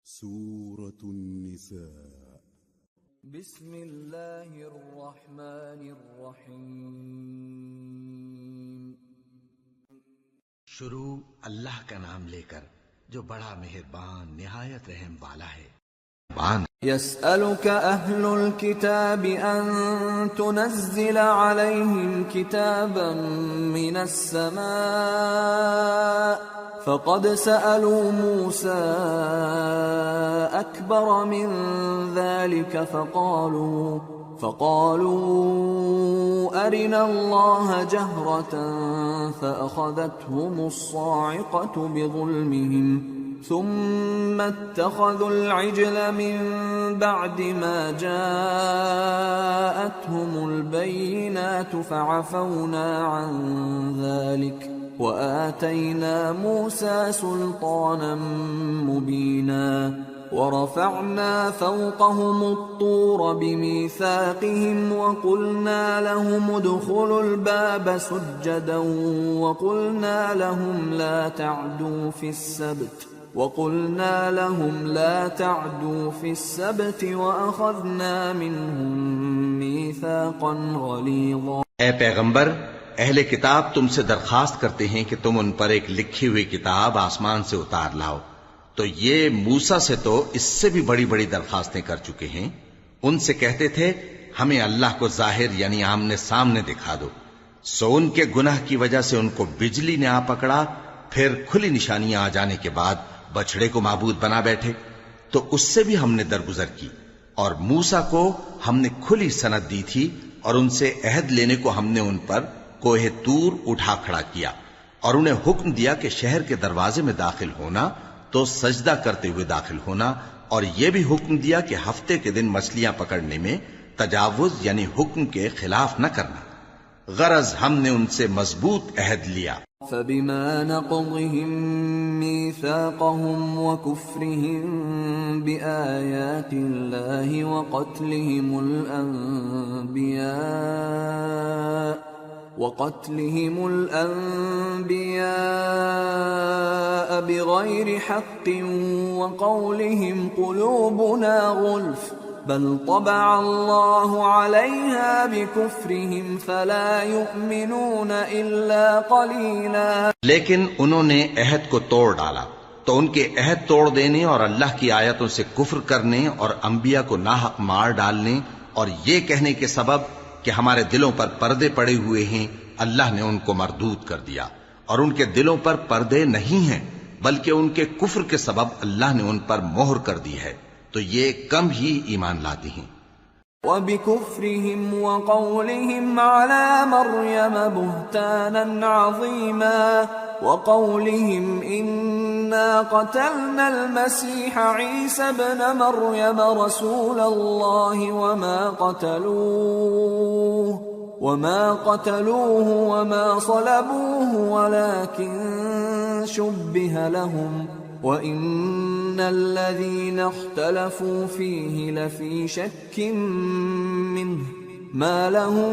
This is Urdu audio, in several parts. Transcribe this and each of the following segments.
سورة النساء بسم اللہ الرحمن الرحیم شروع اللہ کا نام لے کر جو بڑا مہربان نہایت رحم والا ہے. يسألك أهل الكتاب أن تنزل عليهم كتابا من السماء فقد سألوا موسى أكبر من ذلك فقالوا أرنا الله جهرة فأخذتهم الصاعقة بظلمهم ثم اتخذوا العجل من بعد ما جاءتهم البينات فعفونا عن ذلك وآتينا موسى سلطانا مبينا ورفعنا فوقهم الطور بميثاقهم وقلنا لهم ادخلوا الباب سجدا وقلنا لهم لا تعدوا في السبت وأخذنا منهم ميثاقا غليظا. اے پیغمبر، اہل کتاب تم سے درخواست کرتے ہیں کہ تم ان پر ایک لکھی ہوئی کتاب آسمان سے اتار لاؤ. تو یہ موسیٰ سے تو اس سے بھی بڑی بڑی درخواستیں کر چکے ہیں. ان سے کہتے تھے ہمیں اللہ کو ظاہر یعنی آمنے سامنے دکھا دو. سو ان کے گناہ کی وجہ سے ان کو بجلی نے آ پکڑا، پھر کھلی نشانیاں آ جانے کے بعد بچڑے کو معبود بنا بیٹھے. تو اس سے بھی ہم نے درگزر کی، اور موسیٰ کو ہم نے کھلی سند دی تھی، اور ان سے عہد لینے کو ہم نے ان پر کوہ طور اٹھا کھڑا کیا، اور انہیں حکم دیا کہ شہر کے دروازے میں داخل ہونا تو سجدہ کرتے ہوئے داخل ہونا، اور یہ بھی حکم دیا کہ ہفتے کے دن مچھلیاں پکڑنے میں تجاوز یعنی حکم کے خلاف نہ کرنا. غرض ہم نے ان سے مضبوط عہد لیا. فبما نقضهم ميثاقهم وكفرهم بآيات الله وقتلهم الأنبياء بغير حق وقولهم قلوبنا غلف بل طبع الله عليها بكفرهم فلا يؤمنون إلا قليلا. لیکن انہوں نے عہد کو توڑ ڈالا تو ان کے عہد توڑ دینے اور اللہ کی آیتوں سے کفر کرنے اور انبیاء کو ناحق مار ڈالنے اور یہ کہنے کے سبب کہ ہمارے دلوں پر پردے پڑے ہوئے ہیں، اللہ نے ان کو مردود کر دیا. اور ان کے دلوں پر پردے نہیں ہیں بلکہ ان کے کفر کے سبب اللہ نے ان پر مہر کر دی ہے، تو یہ کم ہی ایمان لاتے ہیں. وَبِكُفْرِهِمْ وَقَوْلِهِمْ عَلَى مَرْيَمَ بُهْتَانًا عَظِيمًا وَقَوْلِهِمْ إِنَّا قَتَلْنَا الْمَسِيحَ عِيسَى ابْنَ مَرْيَمَ رَسُولَ اللَّهِ وَمَا قَتَلُوهُ وَمَا صَلَبُوهُ وَلَكِنْ شُبِّهَ لَهُمْ وَإِنَّ الَّذِينَ اخْتَلَفُوا فِيهِ لَفِي شَكٍّ مِّنْهُ مَا لَهُم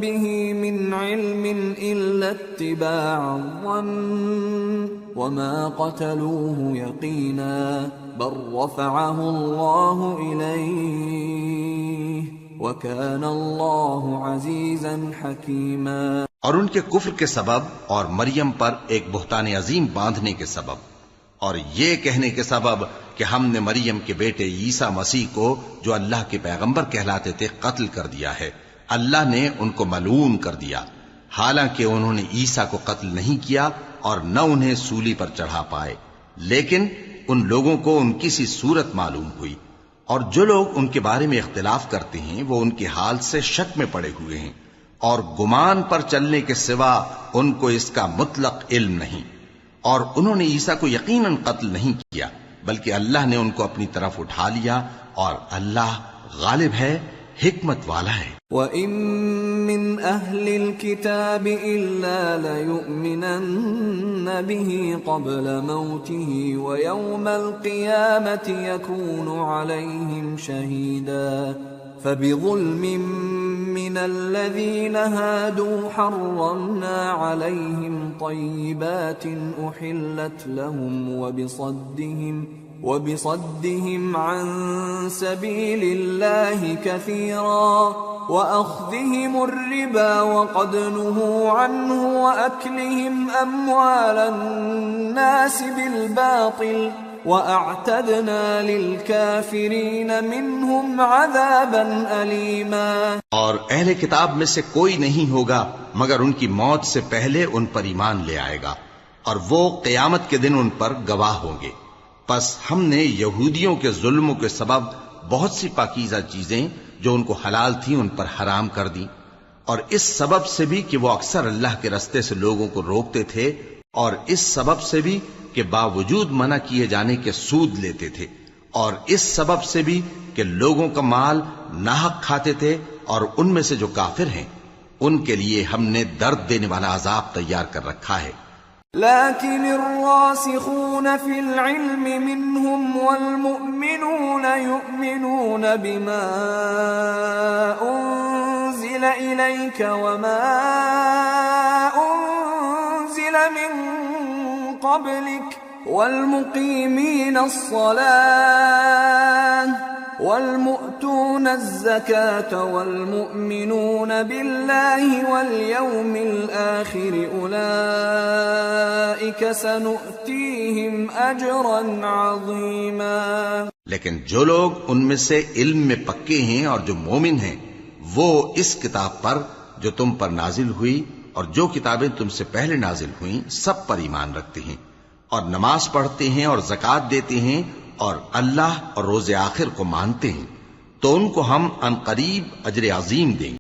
بِهِ مِنْ عِلْمٍ إِلَّا اتِّبَاعَ الظَّنِّ وَمَا قَتَلُوهُ يَقِينًا بَلْ رَفَعَهُ اللَّهُ إِلَيْهِ وَكَانَ اللَّهُ عَزِيزًا حَكِيمًا. اور ان کے کفر کے سبب اور مریم پر ایک بہتان عظیم باندھنے کے سبب اور یہ کہنے کے سبب کہ ہم نے مریم کے بیٹے عیسیٰ مسیح کو جو اللہ کے پیغمبر کہلاتے تھے قتل کر دیا ہے، اللہ نے ان کو ملعون کر دیا، حالانکہ انہوں نے عیسیٰ کو قتل نہیں کیا اور نہ انہیں سولی پر چڑھا پائے، لیکن ان لوگوں کو ان کی سی صورت معلوم ہوئی. اور جو لوگ ان کے بارے میں اختلاف کرتے ہیں وہ ان کے حال سے شک میں پڑے ہوئے ہیں، اور گمان پر چلنے کے سوا ان کو اس کا مطلق علم نہیں. اور انہوں نے عیسیٰ کو یقیناً قتل نہیں کیا بلکہ اللہ نے ان کو اپنی طرف اٹھا لیا، اور اللہ غالب ہے، حکمت والا ہے. وَإِن مِّنْ أَهْلِ الْكِتَابِ إِلَّا لَيُؤْمِنَنَّ بِهِ قَبْلَ مَوْتِهِ وَيَوْمَ الْقِيَامَةِ يَكُونُ عَلَيْهِمْ شَهِيدًا. فبظلم من الذين هادوا حرمنا عليهم طيبات أحلت لهم وبصدهم عن سبيل الله كثيرا وأخذهم الربا وقد نهوا عنه وأكلهم أموال الناس بالباطل وَأَعْتَدْنَا لِلْكَافِرِينَ مِنْهُمْ عَذَابًا أَلِيمًا۔ اور اہل کتاب میں سے کوئی نہیں ہوگا مگر ان کی موت سے پہلے ان پر ایمان لے آئے گا، اور وہ قیامت کے دن ان پر گواہ ہوں گے۔ پس ہم نے یہودیوں کے ظلموں کے سبب بہت سی پاکیزہ چیزیں جو ان کو حلال تھیں ان پر حرام کر دیں، اور اس سبب سے بھی کہ وہ اکثر اللہ کے رستے سے لوگوں کو روکتے تھے، اور اس سبب سے بھی کہ باوجود منع کیے جانے کے سود لیتے تھے، اور اس سبب سے بھی کہ لوگوں کا مال ناحق کھاتے تھے، اور ان میں سے جو کافر ہیں ان کے لیے ہم نے درد دینے والا عذاب تیار کر رکھا ہے۔ لكن الراسخون في العلم منهم والمؤمنون يؤمنون بما أنزل إليك وما أنزل من قبلك والمقيمين الصلاة والمؤتون الزكاة والمؤمنون بالله واليوم الآخر أولئك سنؤتيهم أجرا عظيما۔ لیکن جو لوگ ان میں سے علم میں پکے ہیں اور جو مومن ہیں وہ اس کتاب پر جو تم پر نازل ہوئی اور جو کتابیں تم سے پہلے نازل ہوئیں سب پر ایمان رکھتے ہیں اور نماز پڑھتے ہیں اور زکوٰۃ دیتے ہیں اور اللہ اور روز آخر کو مانتے ہیں، تو ان کو ہم عنقریب اجر عظیم دیں گے۔